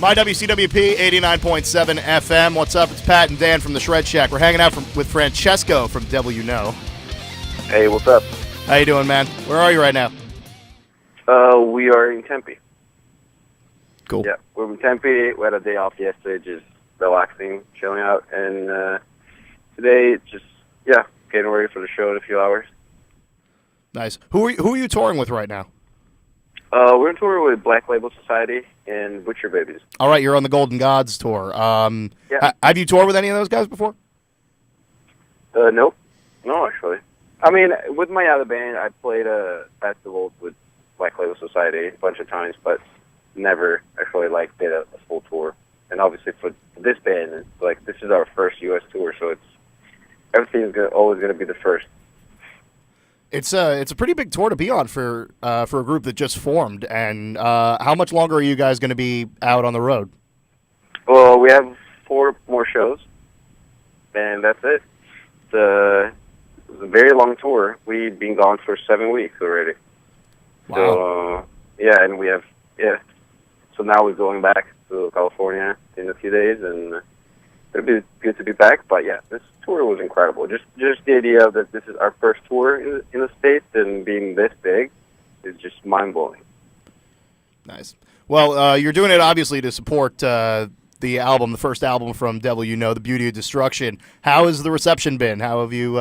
MyWCWP 89.7 FM. What's up? It's Pat and Dan from the Shred Shack. We're hanging out with Francesco from W Know. Hey, what's up? How you doing, man? Where are you right now? We are in Tempe. Cool. Yeah, we're in Tempe. We had a day off yesterday, just relaxing, chilling out, and today just getting ready for the show in a few hours. Nice. Who are you touring with right now? We're on tour with Black Label Society and Butcher Babies. All right, you're on the Golden Gods tour. Have you toured with any of those guys before? Nope. No, actually. I mean, with my other band, I played festivals with Black Label Society a bunch of times, but never actually did a full tour. And obviously for this band, it's this is our first U.S. tour, so everything's always going to be the first. It's a pretty big tour to be on for a group that just formed. And how much longer are you guys going to be out on the road? Well, we have 4 more shows, and that's it. It's a very long tour. We've been gone for 7 weeks already. Wow. So and we have So now we're going back to California in a few days, and it'll be good to be back. But yeah, this tour was incredible. Just the idea that this is our first tour in the States and being this big is just mind-blowing. Nice. Well, you're doing it obviously to support the album, the first album from Devil You Know, The Beauty of Destruction. How has the reception been? How have you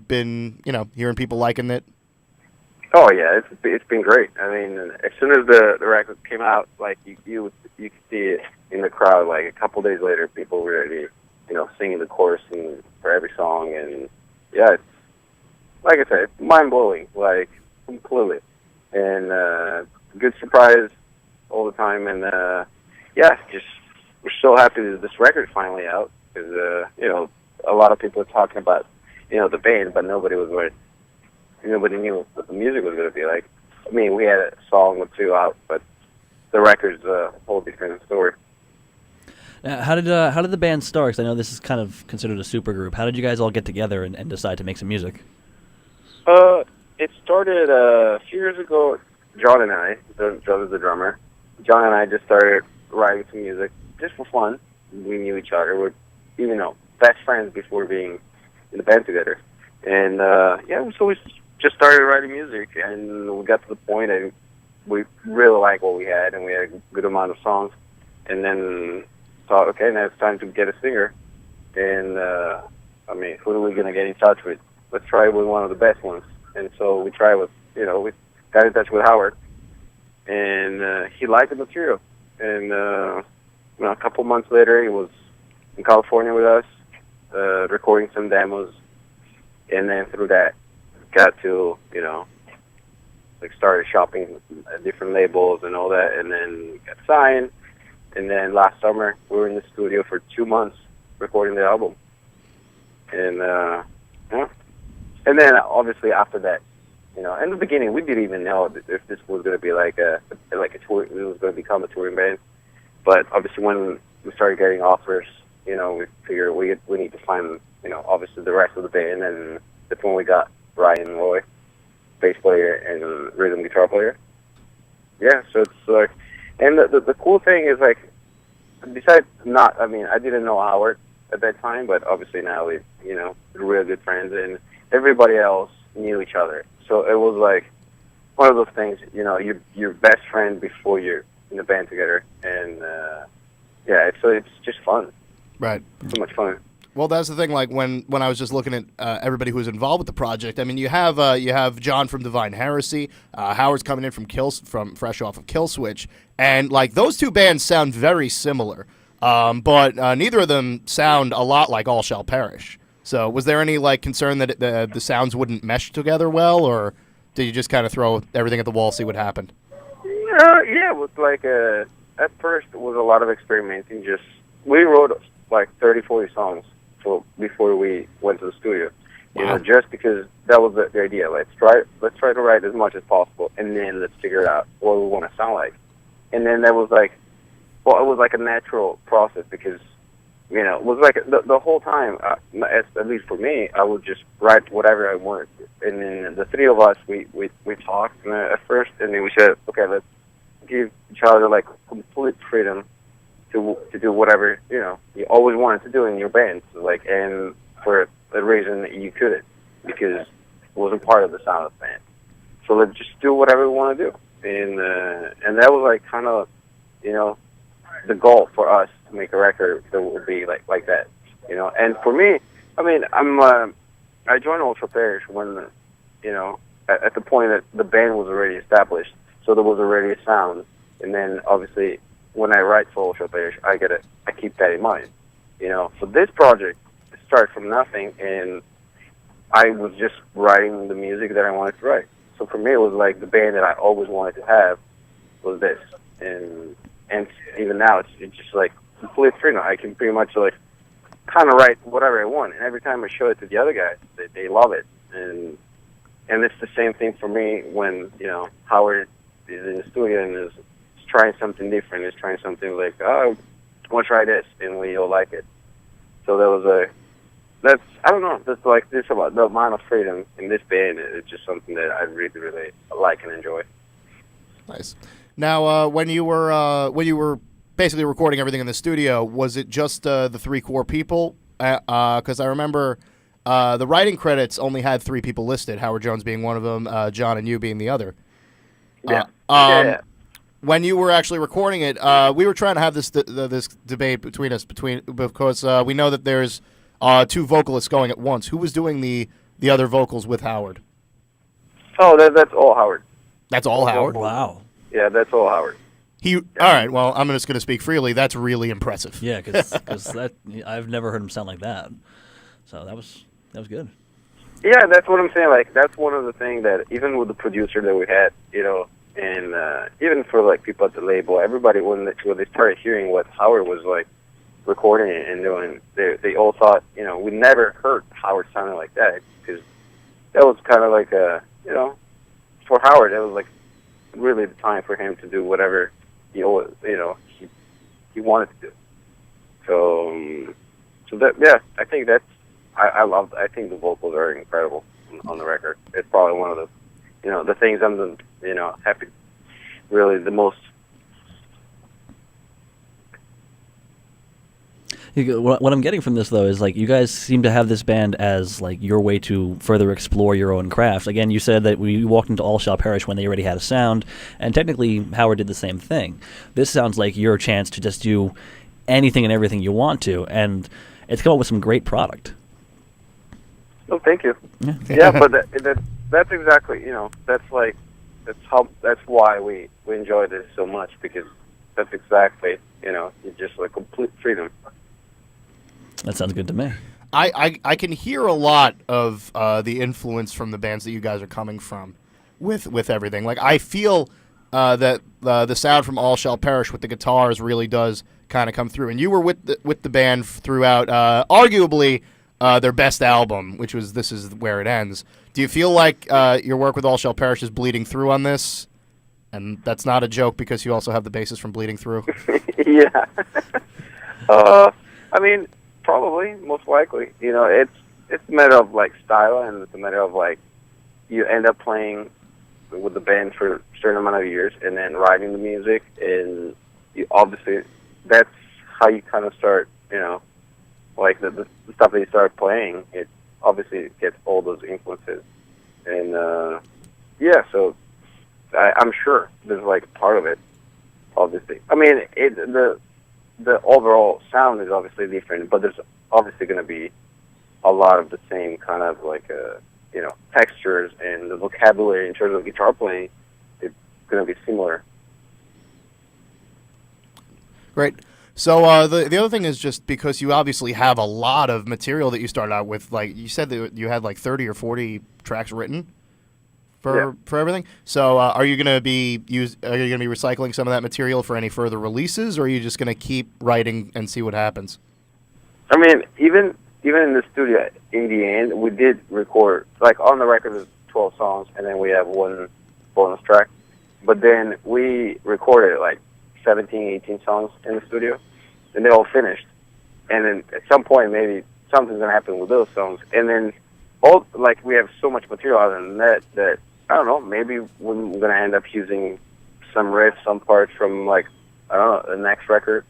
been, hearing people liking it? Oh yeah, it's been great. I mean, as soon as the record came out, you could see it in the crowd. Like a couple days later, people were already, singing the chorus for every song, and yeah, it's like I said, it's mind blowing, completely, and good surprise all the time, and just we're so happy that this record's finally out because a lot of people are talking about the band, but nobody knew what the music was going to be like. I mean, we had a song or 2 out, but the record's a whole different story. How did the band start? Because I know this is kind of considered a supergroup. How did you guys all get together and decide to make some music? It started a few years ago. John and I, John is the drummer. John and I just started writing some music just for fun. We knew each other. We're best friends before being in the band together. And so we just started writing music, and we got to the point and we really liked what we had, and we had a good amount of songs. And then thought, okay, now it's time to get a singer. And who are we going to get in touch with? Let's try with one of the best ones. And so we tried with, we got in touch with Howard, and he liked the material. And a couple months later, he was in California with us, recording some demos. And then through that, got to, started shopping at different labels and all that, and then got signed. And then last summer, we were in the studio for 2 months recording the album. And, And then, obviously, after that, in the beginning, we didn't even know if this was going to be like a tour, it was going to become a touring band. But obviously, when we started getting offers, we figured we need to find, obviously the rest of the band, and that's when we got Ryan Roy, bass player and rhythm guitar player. Yeah, so it's and the cool thing is besides I didn't know Howard at that time, but obviously now we're real good friends, and everybody else knew each other. So it was one of those things, your best friend before you're in the band together, and so it's just fun. Right. So much fun. Well, that's the thing. When I was just looking at everybody who's involved with the project, I mean, you have John from Divine Heresy, Howard's coming in from fresh off of Killswitch, and those two bands sound very similar, but neither of them sound a lot like All Shall Perish. So, was there any concern that the sounds wouldn't mesh together well, or did you just kind of throw everything at the wall, see what happened? Yeah, it was at first it was a lot of experimenting. We wrote 30, 40 songs before we went to the studio. Wow. Just because that was the idea. Let's try to write as much as possible, and then let's figure out what we want to sound like. And then that was it was a natural process because, it was the whole time, at least for me, I would just write whatever I wanted. And then the three of us, we talked at first, and then we said, okay, let's give each other complete freedom to do whatever you always wanted to do in your band, like, and for a reason that you couldn't because it wasn't part of the sound of the band. So let's just do whatever we want to do, and that was like kind of the goal for us to make a record that would be like that, And for me, I mean, I joined Ultra Parish when at the point that the band was already established, so there was already a sound, and then obviously when I write for Ultra Parish, I keep that in mind, So this project started from nothing, and I was just writing the music that I wanted to write. So for me, it was like the band that I always wanted to have was this, and even now it's just like complete freedom. I can pretty much like kind of write whatever I want, and every time I show it to the other guys, they love it, and it's the same thing for me when Howard is in the studio and is trying something different. Is trying something like, oh, I want to try this, and we all like it. So that's I don't know. That's like this about the amount of freedom in this band. It's just something that I really, really like and enjoy. Nice. Now, when you were basically recording everything in the studio, was it just the three core people? Because I remember the writing credits only had three people listed, Howard Jones being one of them, John and you being the other. Yeah. Yeah. When you were actually recording it, we were trying to have this debate between us because we know that there's two vocalists going at once. Who was doing the other vocals with Howard? Oh, that's all Howard. That's all Howard? Wow. Yeah, that's all Howard. All right, well, I'm just going to speak freely. That's really impressive. Yeah, because I've never heard him sound like that. So that was good. Yeah, that's what I'm saying. Like, that's one of the things that even with the producer that we had, and even for like people at the label, everybody when they started hearing what Howard was like recording and doing, they all thought, we never heard Howard sounding like that because that was kind of like for Howard, that was like really the time for him to do whatever he wanted to do. So that I think that's I think the vocals are incredible on the record. It's probably one of the things I'm happy really the most. What I'm getting from this, though, is like you guys seem to have this band as like your way to further explore your own craft. Again, you said that we walked into All Shall Perish when they already had a sound, and technically Howard did the same thing. This sounds like your chance to just do anything and everything you want to, and it's come up with some great product. Oh, thank you. Yeah, yeah, but that's exactly that's why we enjoy this so much, because that's exactly it's just like complete freedom. That sounds good to me. I can hear a lot of the influence from the bands that you guys are coming from with everything. Like, I feel that the sound from All Shall Perish with the guitars really does kind of come through. And you were with the band throughout arguably their best album, which was This Is Where It Ends. Do you feel like your work with All Shall Perish is bleeding through on this? And that's not a joke because you also have the bassist from Bleeding Through. Yeah. I mean, probably, most likely. It's a matter of like style, and it's a matter of like you end up playing with the band for a certain amount of years, and then writing the music, and you obviously that's how you kind of start. Like the stuff that you start playing, it obviously gets all those influences, and yeah, so. I'm sure there's like part of it, obviously. I mean, the overall sound is obviously different, but there's obviously going to be a lot of the same kind of like textures, and the vocabulary in terms of guitar playing is going to be similar. Great. So the other thing is just because you obviously have a lot of material that you started out with, like you said that you had like 30 or 40 tracks written. For everything. So are you going to be recycling some of that material for any further releases, or are you just going to keep writing and see what happens? I mean, even in the studio, in the end, we did record, like on the record there's 12 songs, and then we have one bonus track. But then we recorded like 17, 18 songs in the studio, and they're all finished. And then at some point, maybe something's going to happen with those songs. And then we have so much material other than that I don't know, maybe we're going to end up using some riffs, some parts from, like, I don't know, the next record.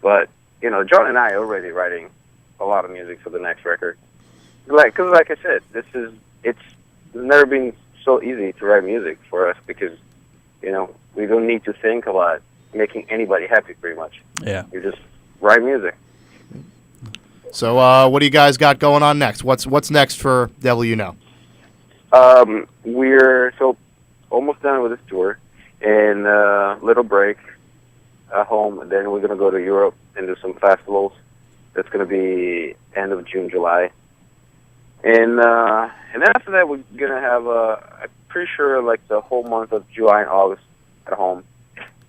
But John and I are already writing a lot of music for the next record. Because like I said, it's never been so easy to write music for us because we don't need to think about making anybody happy pretty much. Yeah. You just write music. So what do you guys got going on next? What's next for Devil You Know? We're almost done with this tour, and little break at home. And then we're gonna go to Europe and do some festivals. That's gonna be end of June, July, and then after that we're gonna have I'm pretty sure like the whole month of July and August at home,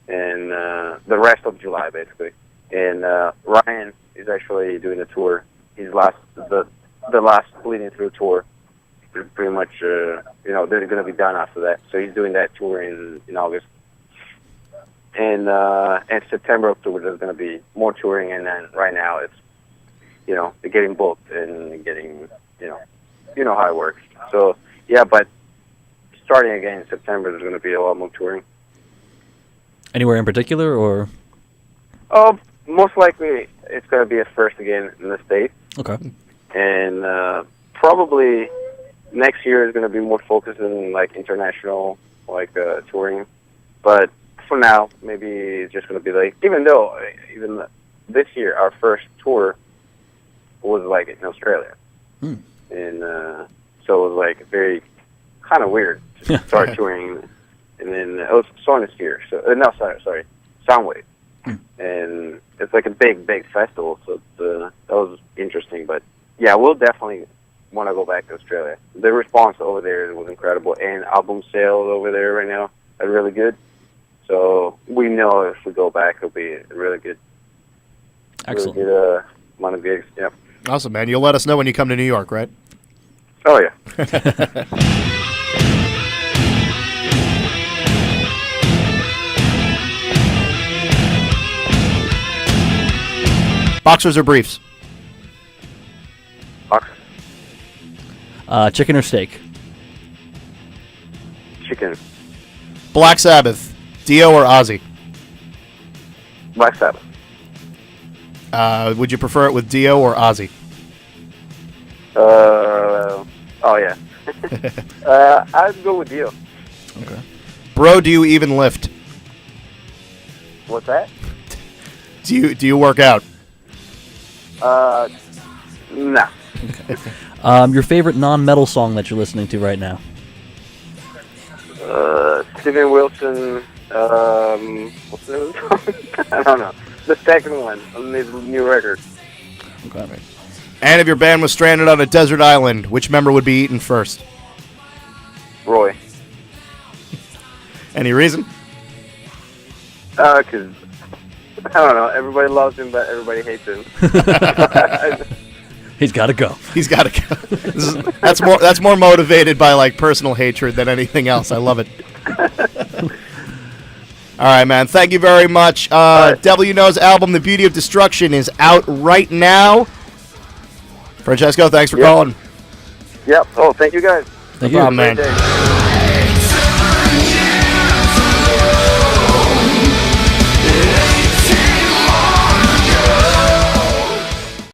and the rest of July basically. And Ryan is actually doing a tour. His the last Bleeding Through tour. Pretty much, they're going to be done after that. So he's doing that tour in August. And September, October, there's going to be more touring. And then right now it's, they're getting booked and getting, how it works. So, yeah, but starting again in September, there's going to be a lot more touring. Anywhere in particular, or? Oh, most likely it's going to be at first again in the States. Okay. And probably next year is going to be more focused on like international touring, but for now maybe it's just going to be like even this year our first tour was like in Australia, and so it was like very kind of weird to start touring, and then it was Sonosphere, Soundwave, and it's like a big festival, so that was interesting, but yeah, we'll definitely want to go back to Australia. The response over there was incredible, and album sales over there right now are really good. So we know if we go back, it'll be really good. Excellent. Really good amount of gigs. Yeah. Awesome, man. You'll let us know when you come to New York, right? Oh yeah. Boxers or briefs? Chicken or steak? Chicken. Black Sabbath, Dio or Ozzy? Black Sabbath. Would you prefer it with Dio or Ozzy? Oh yeah. I'd go with Dio. Okay. Bro, do you even lift? What's that? Do you work out? Nah. Your favorite non-metal song that you're listening to right now? Steven Wilson. What's the name of the song? I don't know. The second one on his new record. Okay. And if your band was stranded on a desert island, which member would be eaten first? Roy. Any reason? Because I don't know. Everybody loves him, but everybody hates him. He's got to go. He's got to go. That's more motivated by like personal hatred than anything else. I love it. All right, man. Thank you very much. Devil You Know's album, The Beauty of Destruction, is out right now. Francesco, thanks for calling. Yep. Oh, thank you guys. Thank No you. problem, man.